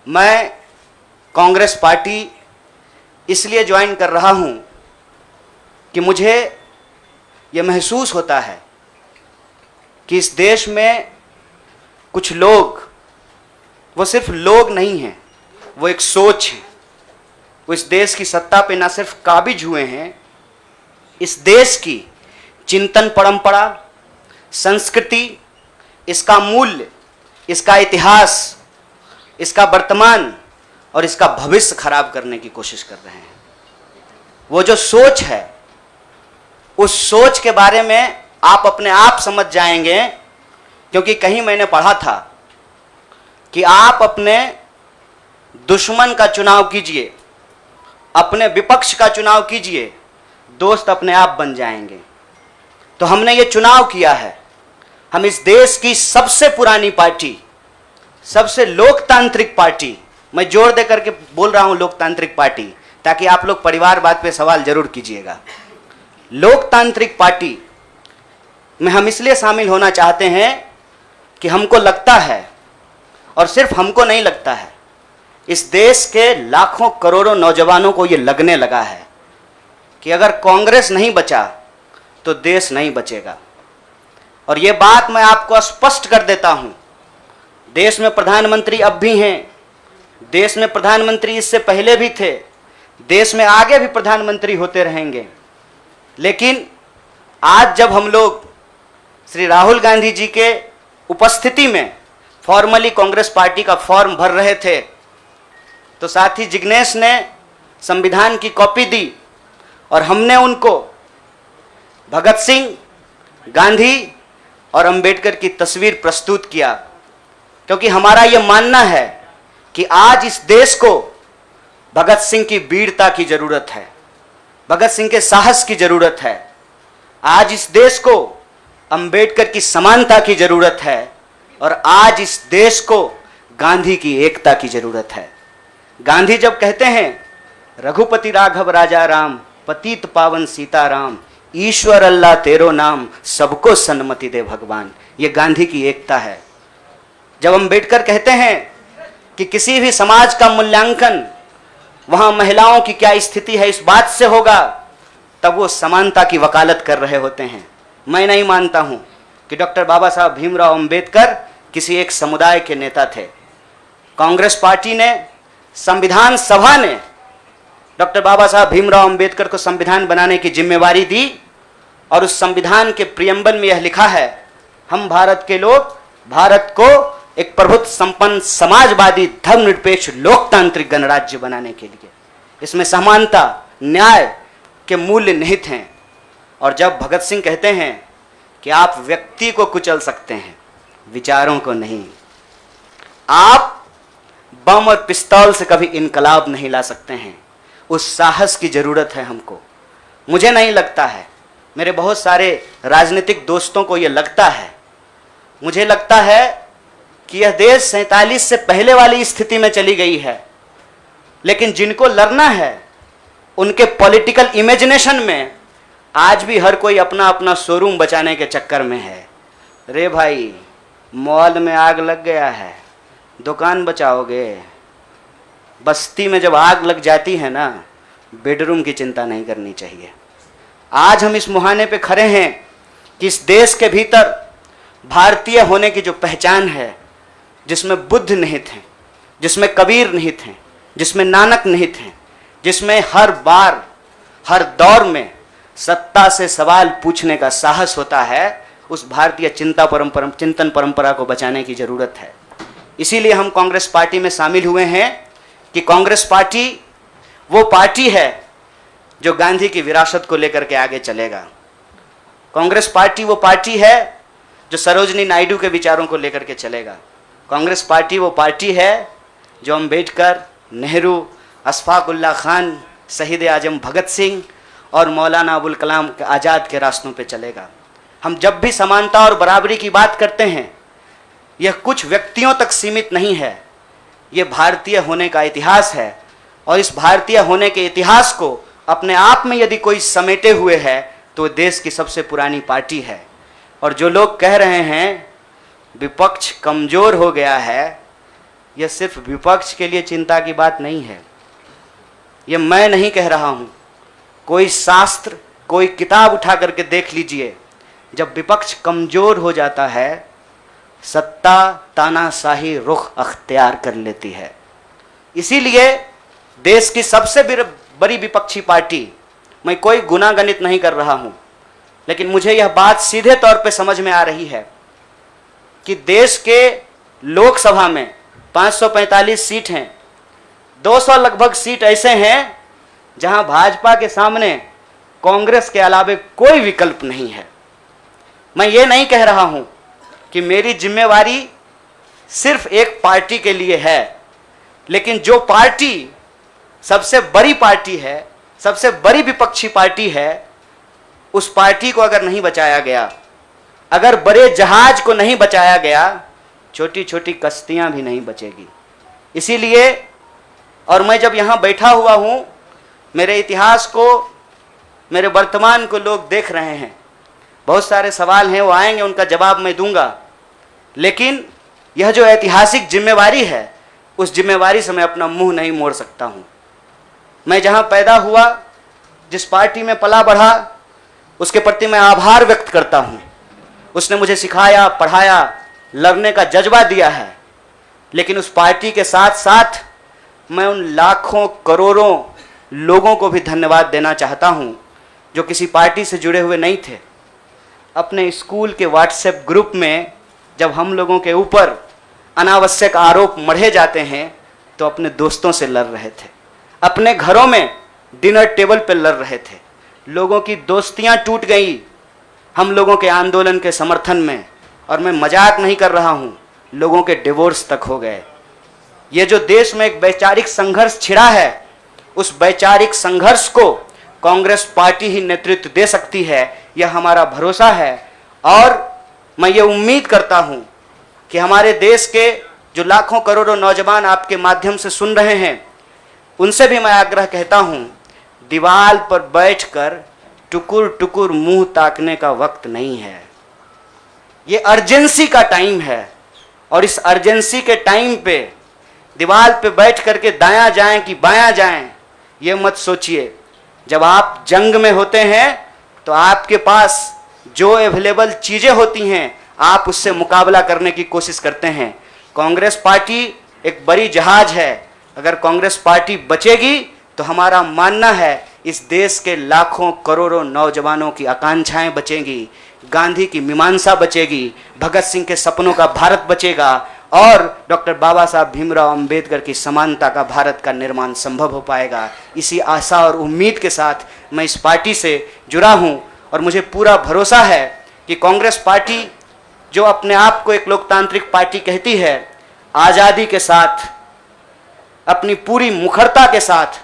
मैं कांग्रेस पार्टी इसलिए ज्वाइन कर रहा हूं कि मुझे ये महसूस होता है कि इस देश में कुछ लोग, वो सिर्फ लोग नहीं हैं, वो एक सोच है। वो इस देश की सत्ता पे ना सिर्फ काबिज हुए हैं, इस देश की चिंतन परंपरा, संस्कृति, इसका मूल्य, इसका इतिहास, इसका वर्तमान और इसका भविष्य खराब करने की कोशिश कर रहे हैं। वो जो सोच है, उस सोच के बारे में आप अपने आप समझ जाएंगे, क्योंकि कहीं मैंने पढ़ा था कि आप अपने दुश्मन का चुनाव कीजिए, अपने विपक्ष का चुनाव कीजिए, दोस्त अपने आप बन जाएंगे। तो हमने ये चुनाव किया है। हम इस देश की सबसे पुरानी पार्टी, सबसे लोकतांत्रिक पार्टी, मैं जोर दे करके बोल रहा हूं लोकतांत्रिक पार्टी, ताकि आप लोग परिवारवाद पे सवाल जरूर कीजिएगा। लोकतांत्रिक पार्टी में हम इसलिए शामिल होना चाहते हैं कि हमको लगता है, और सिर्फ हमको नहीं लगता है, इस देश के लाखों करोड़ों नौजवानों को यह लगने लगा है कि अगर कांग्रेस नहीं बचा तो देश नहीं बचेगा। और यह बात मैं आपको स्पष्ट कर देता हूं, देश में प्रधानमंत्री अब भी हैं, देश में प्रधानमंत्री इससे पहले भी थे, देश में आगे भी प्रधानमंत्री होते रहेंगे। लेकिन आज जब हम लोग श्री राहुल गांधी जी के उपस्थिति में फॉर्मली कांग्रेस पार्टी का फॉर्म भर रहे थे, तो साथी जिग्नेश ने संविधान की कॉपी दी और हमने उनको भगत सिंह, गांधी और अंबेडकर की तस्वीर प्रस्तुत किया, क्योंकि हमारा यह मानना है कि आज इस देश को भगत सिंह की वीरता की जरूरत है, भगत सिंह के साहस की जरूरत है। आज इस देश को अंबेडकर की समानता की जरूरत है, और आज इस देश को गांधी की एकता की जरूरत है। गांधी जब कहते हैं, रघुपति राघव राजा राम, पतित पावन सीताराम, ईश्वर अल्लाह तेरो नाम, सबको सन्मति दे भगवान, ये गांधी की एकता है। जब अंबेडकर कहते हैं कि किसी भी समाज का मूल्यांकन वहां महिलाओं की क्या स्थिति है इस बात से होगा, तब वो समानता की वकालत कर रहे होते हैं। मैं नहीं मानता हूं कि डॉक्टर बाबा साहब भीमराव अंबेडकर किसी एक समुदाय के नेता थे। कांग्रेस पार्टी ने, संविधान सभा ने डॉक्टर बाबा साहब भीमराव अंबेडकर को संविधान बनाने की जिम्मेवारी दी, और उस संविधान के प्रियम्बल में यह लिखा है, हम भारत के लोग भारत को एक प्रभुत्व संपन्न समाजवादी धर्मनिरपेक्ष लोकतांत्रिक गणराज्य बनाने के लिए, इसमें समानता, न्याय के मूल्य निहित हैं। और जब भगत सिंह कहते हैं कि आप व्यक्ति को कुचल सकते हैं, विचारों को नहीं, आप बम और पिस्तौल से कभी इनकलाब नहीं ला सकते हैं, उस साहस की जरूरत है हमको। मुझे नहीं लगता है, मेरे बहुत सारे राजनीतिक दोस्तों को यह लगता है। मुझे लगता है कि यह देश 47 से पहले वाली स्थिति में चली गई है, लेकिन जिनको लड़ना है उनके पॉलिटिकल इमेजिनेशन में आज भी हर कोई अपना अपना शोरूम बचाने के चक्कर में है। रे भाई, मॉल में आग लग गया है, दुकान बचाओगे? बस्ती में जब आग लग जाती है ना, बेडरूम की चिंता नहीं करनी चाहिए। आज हम इस मुहाने पे खड़े हैं कि इस देश के भीतर भारतीय होने की जो पहचान है, जिसमें बुद्ध निहित हैं, जिसमें कबीर निहित हैं, जिसमें नानक निहित हैं, जिसमें हर बार हर दौर में सत्ता से सवाल पूछने का साहस होता है, उस भारतीय चिंतन परंपरा को बचाने की जरूरत है। इसीलिए हम कांग्रेस पार्टी में शामिल हुए हैं कि कांग्रेस पार्टी वो पार्टी है जो गांधी की विरासत को लेकर के आगे चलेगा। कांग्रेस पार्टी वो पार्टी है जो सरोजनी नायडू के विचारों को लेकर के चलेगा। कांग्रेस पार्टी वो पार्टी है जो अंबेडकर, नेहरू, अशफाक उल्लाह खान, शहीद आजम भगत सिंह और मौलाना अबुल कलाम आज़ाद के रास्तों पे चलेगा। हम जब भी समानता और बराबरी की बात करते हैं, यह कुछ व्यक्तियों तक सीमित नहीं है, यह भारतीय होने का इतिहास है। और इस भारतीय होने के इतिहास को अपने आप में यदि कोई समेटे हुए है तो देश की सबसे पुरानी पार्टी है। और जो लोग कह रहे हैं विपक्ष कमजोर हो गया है, यह सिर्फ विपक्ष के लिए चिंता की बात नहीं है। यह मैं नहीं कह रहा हूं, कोई शास्त्र, कोई किताब उठा करके देख लीजिए। जब विपक्ष कमजोर हो जाता है, सत्ता तानाशाही रुख अख्तियार कर लेती है। इसीलिए देश की सबसे बड़ी विपक्षी पार्टी, मैं कोई गुनागणित नहीं कर रहा हूं, लेकिन मुझे यह बात सीधे तौर पे समझ में आ रही है कि देश के लोकसभा में 545 सीट हैं, 200 लगभग सीट ऐसे हैं जहां भाजपा के सामने कांग्रेस के अलावे कोई विकल्प नहीं है। मैं ये नहीं कह रहा हूं कि मेरी जिम्मेवारी सिर्फ एक पार्टी के लिए है, लेकिन जो पार्टी सबसे बड़ी पार्टी है, सबसे बड़ी विपक्षी पार्टी है, उस पार्टी को अगर नहीं बचाया गया, अगर बड़े जहाज को नहीं बचाया गया, छोटी छोटी कश्तियां भी नहीं बचेगी। इसीलिए, और मैं जब यहां बैठा हुआ हूं, मेरे इतिहास को, मेरे वर्तमान को लोग देख रहे हैं। बहुत सारे सवाल हैं, वो आएंगे, उनका जवाब मैं दूंगा, लेकिन यह जो ऐतिहासिक जिम्मेवारी है, उस जिम्मेवारी से मैं अपना मुंह नहीं मोड़ सकता हूं। मैं जहां पैदा हुआ, जिस पार्टी में पला बढ़ा, उसके प्रति मैं आभार व्यक्त करता हूं। उसने मुझे सिखाया, पढ़ाया, लड़ने का जज्बा दिया है। लेकिन उस पार्टी के साथ साथ मैं उन लाखों करोड़ों लोगों को भी धन्यवाद देना चाहता हूं जो किसी पार्टी से जुड़े हुए नहीं थे। अपने स्कूल के व्हाट्सएप ग्रुप में जब हम लोगों के ऊपर अनावश्यक आरोप मढ़े जाते हैं तो अपने दोस्तों से लड़ रहे थे, अपने घरों में डिनर टेबल पर लड़ रहे थे। लोगों की दोस्तियां टूट गई हम लोगों के आंदोलन के समर्थन में, और मैं मजाक नहीं कर रहा हूं, लोगों के डिवोर्स तक हो गए। ये जो देश में एक वैचारिक संघर्ष छिड़ा है, उस वैचारिक संघर्ष को कांग्रेस पार्टी ही नेतृत्व दे सकती है, यह हमारा भरोसा है। और मैं ये उम्मीद करता हूं कि हमारे देश के जो लाखों करोड़ों नौजवान आपके माध्यम से सुन रहे हैं, उनसे भी मैं आग्रह कहता हूं, दीवार पर बैठकर टुकुर टुकुर मुंह ताकने का वक्त नहीं है। ये अर्जेंसी का टाइम है, और इस अर्जेंसी के टाइम पे दीवार पे बैठ करके दायां जाएं कि बायां जाएं, ये मत सोचिए। जब आप जंग में होते हैं तो आपके पास जो अवेलेबल चीजें होती हैं, आप उससे मुकाबला करने की कोशिश करते हैं। कांग्रेस पार्टी एक बड़ी जहाज है, अगर कांग्रेस पार्टी बचेगी तो हमारा मानना है इस देश के लाखों करोड़ों नौजवानों की आकांक्षाएं बचेंगी, गांधी की मीमांसा बचेगी, भगत सिंह के सपनों का भारत बचेगा, और डॉक्टर बाबा साहब भीमराव अंबेडकर की समानता का भारत का निर्माण संभव हो पाएगा। इसी आशा और उम्मीद के साथ मैं इस पार्टी से जुड़ा हूं, और मुझे पूरा भरोसा है कि कांग्रेस पार्टी जो अपने आप को एक लोकतांत्रिक पार्टी कहती है, आज़ादी के साथ, अपनी पूरी मुखरता के साथ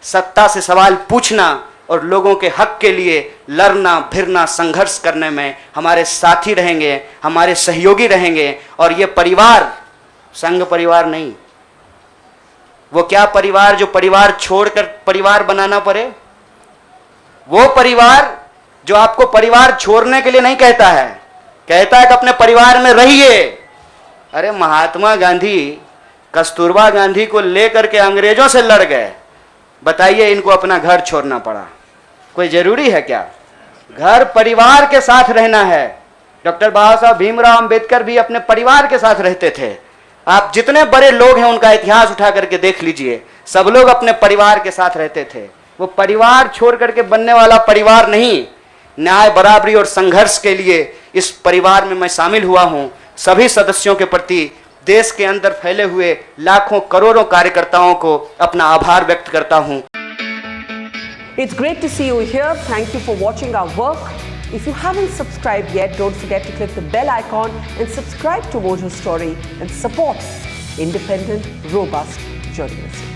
सत्ता से सवाल पूछना और लोगों के हक के लिए लड़ना भिड़ना संघर्ष करने में हमारे साथी रहेंगे, हमारे सहयोगी रहेंगे। और ये परिवार संघ परिवार नहीं, वो क्या परिवार जो परिवार छोड़कर परिवार बनाना पड़े, वो परिवार जो आपको परिवार छोड़ने के लिए नहीं कहता है, कहता है कि अपने परिवार में रहिए। अरे महात्मा गांधी कस्तूरबा गांधी को लेकर के अंग्रेजों से लड़ गए, बताइए इनको अपना घर छोड़ना पड़ा। कोई जरूरी है क्या? घर परिवार के साथ रहना है। डॉक्टर बाबा साहब भीमराव अंबेडकर भी अपने परिवार के साथ रहते थे। आप जितने बड़े लोग हैं उनका इतिहास उठा करके देख लीजिए, सब लोग अपने परिवार के साथ रहते थे। वो परिवार छोड़ करके बनने वाला परिवार नहीं। न्याय, बराबरी और संघर्ष के लिए इस परिवार में मैं शामिल हुआ हूं। सभी सदस्यों के प्रति, देश के अंदर फैले हुए लाखों करोड़ों कार्यकर्ताओं को अपना आभार व्यक्त करता हूं। It's great to see you here. Thank you for watching our work. If you haven't subscribed yet, don't forget to click the bell icon and subscribe to Mojo Story and support independent, robust journalism.